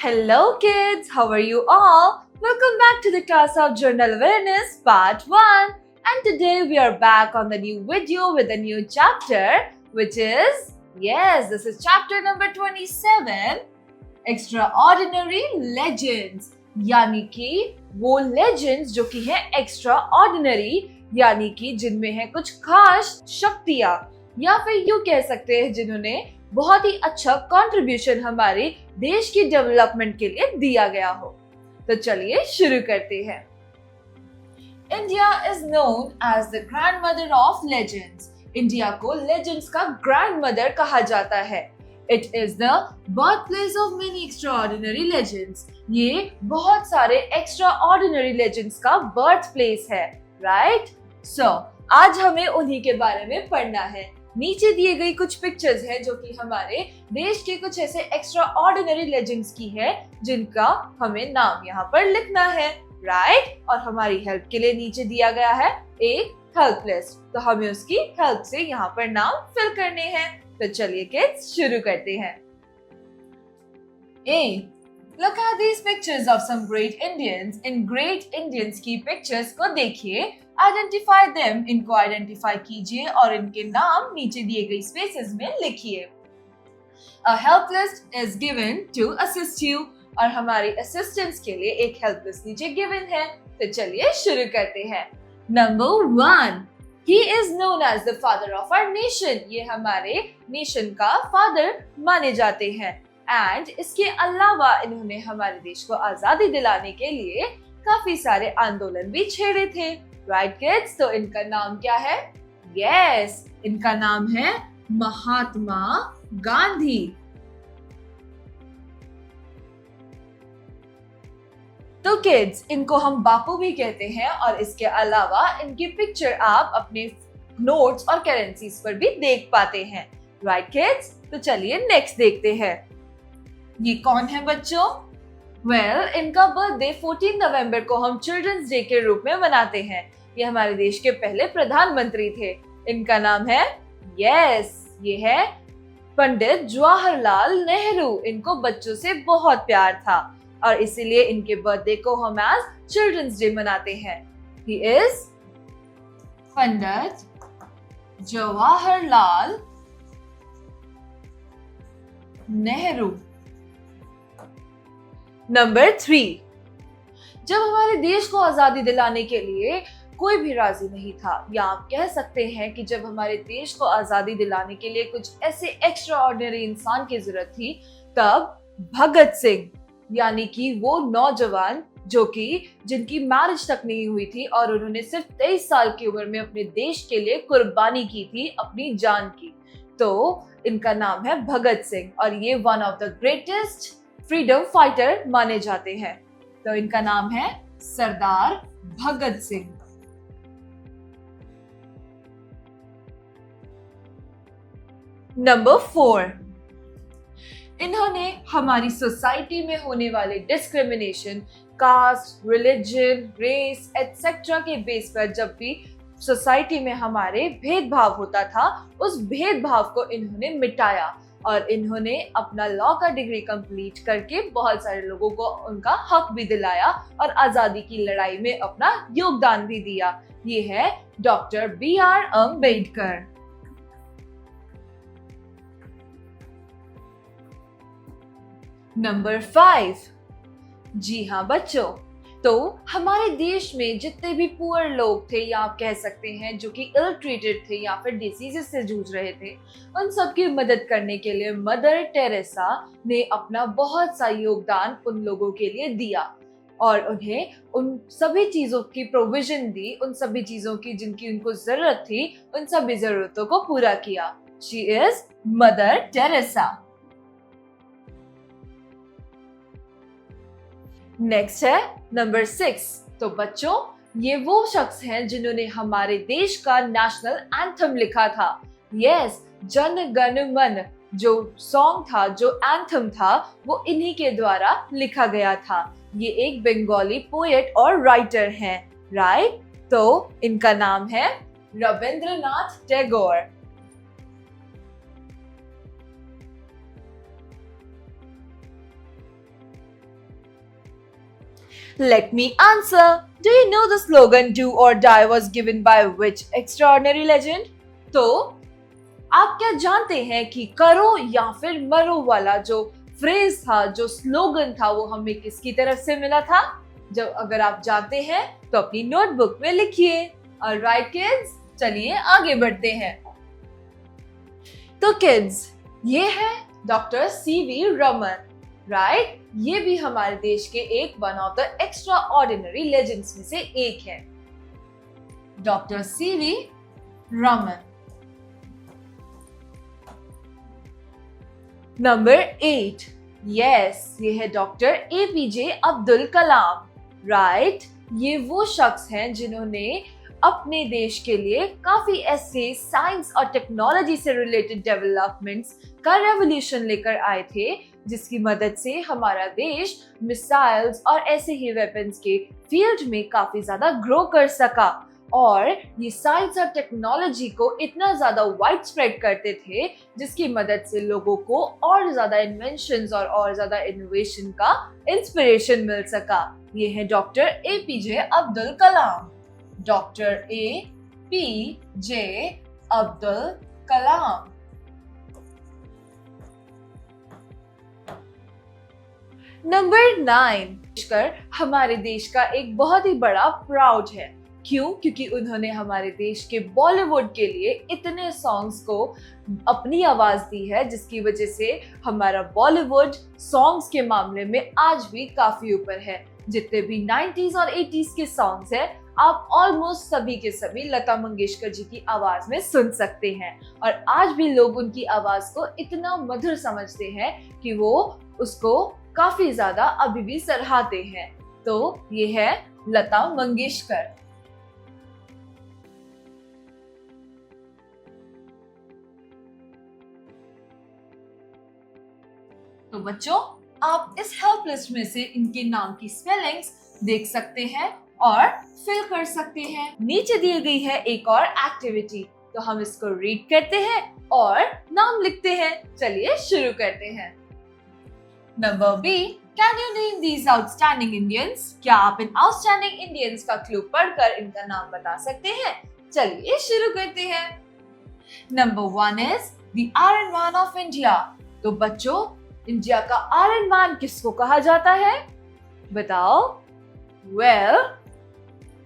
Hello kids, how are you all? Welcome back to the class of Journal Awareness Part 1. And today we are back on the new video with a new chapter which is, this is chapter number 27, Extraordinary Legends. यानी कि वो legends जो कि है extraordinary, यानी कि जिनमें है कुछ खास शक्तियाँ, या फिर यूँ कह सकते हैं जिन्होंने बहुत ही अच्छा कंट्रीब्यूशन हमारे देश की डेवलपमेंट के लिए दिया गया हो। तो चलिए शुरू करते हैं। India is known as the grandmother of legends. India को लेजेंड्स का ग्रैंडमदर कहा जाता है। It is the birth place of many extraordinary legends. ये बहुत सारे एक्स्ट्राऑर्डिनरी लेजेंड्स का बर्थ प्लेस है, राइट? सो आज हमें उन्हीं के बारे में पढ़ना है। नीचे दिए गई कुछ पिक्चर्स हैं जो कि हमारे देश के कुछ ऐसे एक्स्ट्रा ऑर्डिनरी लेजेंड्स की है जिनका हमें नाम यहाँ पर लिखना है, राइट? और हमारी हेल्प के लिए नीचे दिया गया है एक हेल्प लिस्ट, तो हमें उसकी हेल्प से यहाँ पर नाम फिल करने हैं। तो चलिए किड्स शुरू करते हैं। ए, look at these pictures of some great Indians। In great Indians की पिक्चर्स को देखिए, आइडेंटिफाई देम, इनको आइडेंटिफाई कीजिए और इनके नाम नीचे दिए गई स्पेसेस में लिखिए। A help list is given to assist you, और हमारी असिस्टेंस के लिए एक हेल्प लिस्ट नीचे गिवन है। तो चलिए शुरू करते हैं। Number 1, He is known as the father of our nation। ये हमारे नेशन का फादर माने जाते हैं। एंड इसके अलावा इन्होंने हमारे देश को आजादी दिलाने के लिए काफी सारे आंदोलन भी छेड़े थे, राइट किड्स? तो इनका नाम क्या है? इनका नाम है महात्मा गांधी। तो किड्स, इनको हम बापू भी कहते हैं और इसके अलावा इनकी पिक्चर आप अपने नोट्स और करेंसीज पर भी देख पाते हैं, राइट किड्स? तो चलिए नेक्स्ट देखते हैं। ये कौन है बच्चों? इनका बर्थडे 14 नवंबर को हम चिल्ड्रंस डे के रूप में मनाते हैं। ये हमारे देश के पहले प्रधानमंत्री थे। इनका नाम है ये है पंडित जवाहरलाल नेहरू। इनको बच्चों से बहुत प्यार था और इसीलिए इनके बर्थडे को हम आज चिल्ड्रंस डे मनाते हैं। He is Pandit Jawaharlal Nehru. Number 3, जब हमारे देश को आजादी दिलाने के लिए कोई भी राजी नहीं था, या आप कह सकते हैं कि जब हमारे देश को आजादी दिलाने के लिए कुछ ऐसे एक्स्ट्रा ऑर्डिनरी इंसान की जरूरत थी, तब भगत सिंह, यानी कि वो नौजवान जो कि जिनकी मैरिज तक नहीं हुई थी और उन्होंने सिर्फ 23 साल की उम्र में अपने देश के लिए कुर्बानी की थी अपनी जान की, तो इनका नाम है भगत सिंह और ये one of the greatest freedom fighter माने जाते हैं। तो इनका नाम है सरदार भगत सिंह। नंबर 4, इन्होंने हमारी सोसाइटी में होने वाले discrimination, caste, religion, race etcetera के बेस पर जब भी सोसाइटी में हमारे भेदभाव होता था, उस भेदभाव को इन्होंने मिटाया और इन्होंने अपना लॉ का डिग्री कंप्लीट करके बहुत सारे लोगों को उनका हक भी दिलाया और आजादी की लड़ाई में अपना योगदान भी दिया। ये है डॉक्टर B.R. अम्बेडकर। नंबर 5, जी हाँ बच्चों, तो हमारे देश में जितने भी पुअर लोग थे, या आप कह सकते हैं जो कि इल ट्रीटेड थे या फिर डिसीजेस से जूझ रहे थे, उन सबकी मदद करने के लिए मदर टेरेसा ने अपना बहुत सा योगदान उन लोगों के लिए दिया और उन्हें उन सभी चीजों की प्रोविजन दी, उन सभी चीजों की जिनकी उनको जरूरत थी, उन सभी जरूरतों को पूरा किया। She is mother Teresa. Next है नंबर 6। तो बच्चों, ये वो शख्स हैं जिन्होंने हमारे देश का नेशनल एंथम लिखा था। जन गण मन जो सॉन्ग था, जो एंथम था, वो इन्हीं के द्वारा लिखा गया था। ये एक बंगाली पोएट और राइटर हैं, राइट? तो इनका नाम है Rabindranath Tagore. Let me answer. Do you know the slogan "Do or Die" was given by which extraordinary legend? तो आप क्या जानते हैं कि करो या फिर मरो वाला जो फ्रेज था, जो स्लोगन था, वो हमें किसकी तरफ से मिला था? जब अगर आप जानते हैं तो अपनी नोटबुक में लिखिए। ऑलराइट किड्स, चलिए आगे बढ़ते हैं। तो किड्स, ये है डॉक्टर सीवी रमन, राइट? ये भी हमारे देश के एक one of the extra ordinary legends में से एक है, doctor CV Raman. Number 8, yes, ये है doctor APJ Abdul Kalam, right? ये वो शख्स हैं जिन्होंने अपने देश के लिए काफी ऐसे साइंस और टेक्नोलॉजी से रिलेटेड डेवलपमेंट्स का रेवोल्यूशन लेकर आए थे, जिसकी मदद से हमारा देश मिसाइल्स और ऐसे ही वेपन्स के फील्ड में काफी ज्यादा ग्रो कर सका। और ये साइंस और टेक्नोलॉजी को इतना ज्यादा वाइड स्प्रेड करते थे, जिसकी मदद से लोगों को और ज्यादा इन्वेंशंस और ज्यादा इनोवेशन का इंस्पिरेशन मिल सका। ये है doctor APJ Abdul Kalam, doctor APJ Abdul Kalam. Number 9 हमारे देश का एक बहुत ही बड़ा प्राउड है। क्यों? क्योंकि उन्होंने हमारे देश के बॉलीवुड के लिए इतने सॉन्ग्स को अपनी आवाज दी है, जिसकी वजह से हमारा बॉलीवुड सॉन्ग्स के मामले में आज भी काफी ऊपर है। जितने भी 90s और 80s के सॉन्ग्स हैं, आप ऑलमोस्ट सभी के सभी लता मंगेशकर जी की आवाज में सुन सकते हैं, और आज भी लोग उनकी आवाज को इतना मधुर समझते हैं कि वो उसको काफी ज्यादा अभी भी सराहते हैं। तो ये है लता मंगेशकर। तो बच्चों, आप इस हेल्प लिस्ट में से इनके नाम की स्पेलिंग्स देख सकते हैं और फिल कर सकते हैं। नीचे दी गई है एक और एक्टिविटी, तो हम इसको रीड करते हैं और नाम लिखते हैं। चलिए शुरू करते हैं। Number B, can you name these outstanding Indians? क्या आप इन आउटस्टैंडिंग इंडियंस का क्लू पढ़कर इनका नाम बता सकते हैं? चलिए शुरू करते हैं। Number 1 is the iron man of India. तो बच्चों, इंडिया का आयरन मैन किसको कहा जाता है? बताओ। वेल,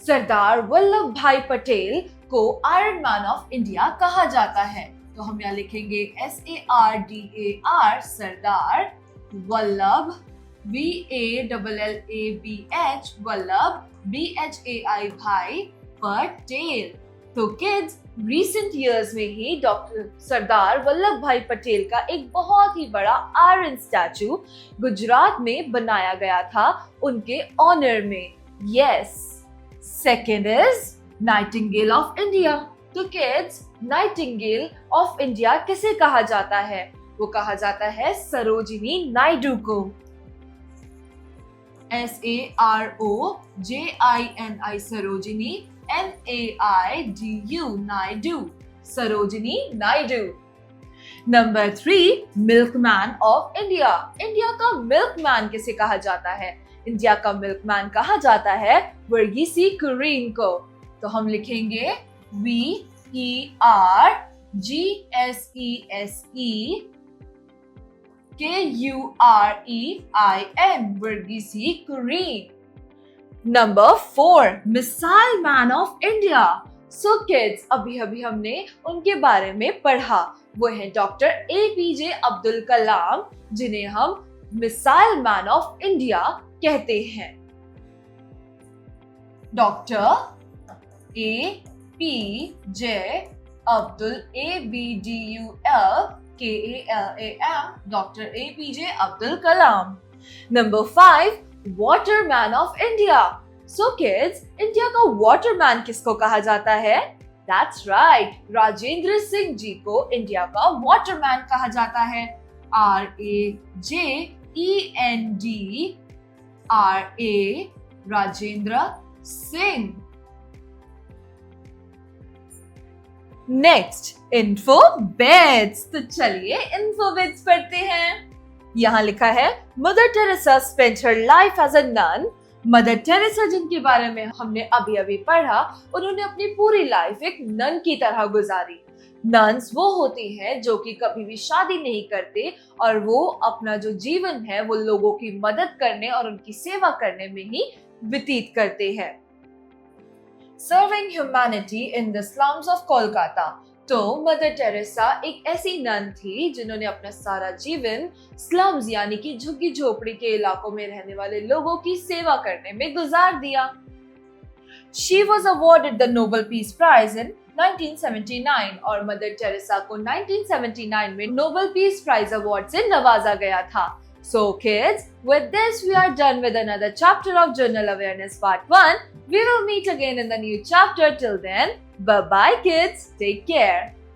सरदार वल्लभ भाई पटेल को आयरन मैन ऑफ इंडिया कहा जाता है। तो हम यहाँ लिखेंगे SARDAR, Sardar Vallabh, VALLABH, Vallabh, BHAI भाई पटेल। तो किड्स, रिसेंट इयर्स में ही डॉक्टर सरदार वल्लभ भाई पटेल का एक बहुत ही बड़ा आयरन स्टैचू गुजरात में बनाया गया था उनके ऑनर में। Yes. Second is Nightingale of India. तो किड्स, नाइटिंगेल ऑफ इंडिया किसे कहा जाता है? वो कहा जाता है सरोजिनी नायडू को। SAROJINI, Sarojini, NAIDU, Naidu, Sarojini Naidu. Number 3, milkman of India. India का मिल्कमैन किसे कहा जाता है? इंडिया का मिल्कमैन कहा जाता है वर्गीसी कुरियन को। तो हम लिखेंगे VERGSESEKUREIN, Verghese Kurien. Number 4, missile man of India. So kids, अभी हमने उनके बारे में पढ़ा। वो है डॉक्टर एपीजे अब्दुल कलाम, जिन्हें हम मिसाइल मैन ऑफ इंडिया कहते हैं। Doctor APJ Abdul, ABDULKALAM, doctor APJ Abdul Kalam. Number 5, Waterman of India. So kids, India का वाटरमैन किसको कहा जाता है? दैट्स राइट, राजेंद्र सिंह जी को इंडिया का वाटरमैन कहा जाता है। RAJENDRA, राजेंद्र सिंह। नेक्स्ट, इन्फोबिट्स। तो चलिए इन्फोबिट्स पढ़ते हैं। यहाँ लिखा है, mother Teresa spent her life as a nun, mother Teresa जिनके बारे में हमने अभी अभी पढ़ा, उन्होंने अपनी पूरी लाइफ एक नन की तरह गुजारी। नन्स वो होती हैं जो कि कभी भी शादी नहीं करते और वो अपना जो जीवन है वो लोगों की मदद करने और उनकी सेवा करने में ही व्यतीत करते हैं। Serving humanity in the slums of Kolkata. तो मदर टेरेसा एक ऐसी नन थी जिन्होंने अपना सारा जीवन स्लम्स यानी कि झुग्गी झोपड़ी के इलाकों में रहने वाले लोगों की सेवा करने में गुजार दिया। She was awarded the Nobel Peace Prize in 1979 और मदर टेरेसा को 1979 में नोबेल पीस प्राइज अवार्ड से नवाजा गया था। So kids, with this we are done with another chapter of Journal Awareness Part 1. We will meet again in the new chapter. Till then, bye bye kids. Take care.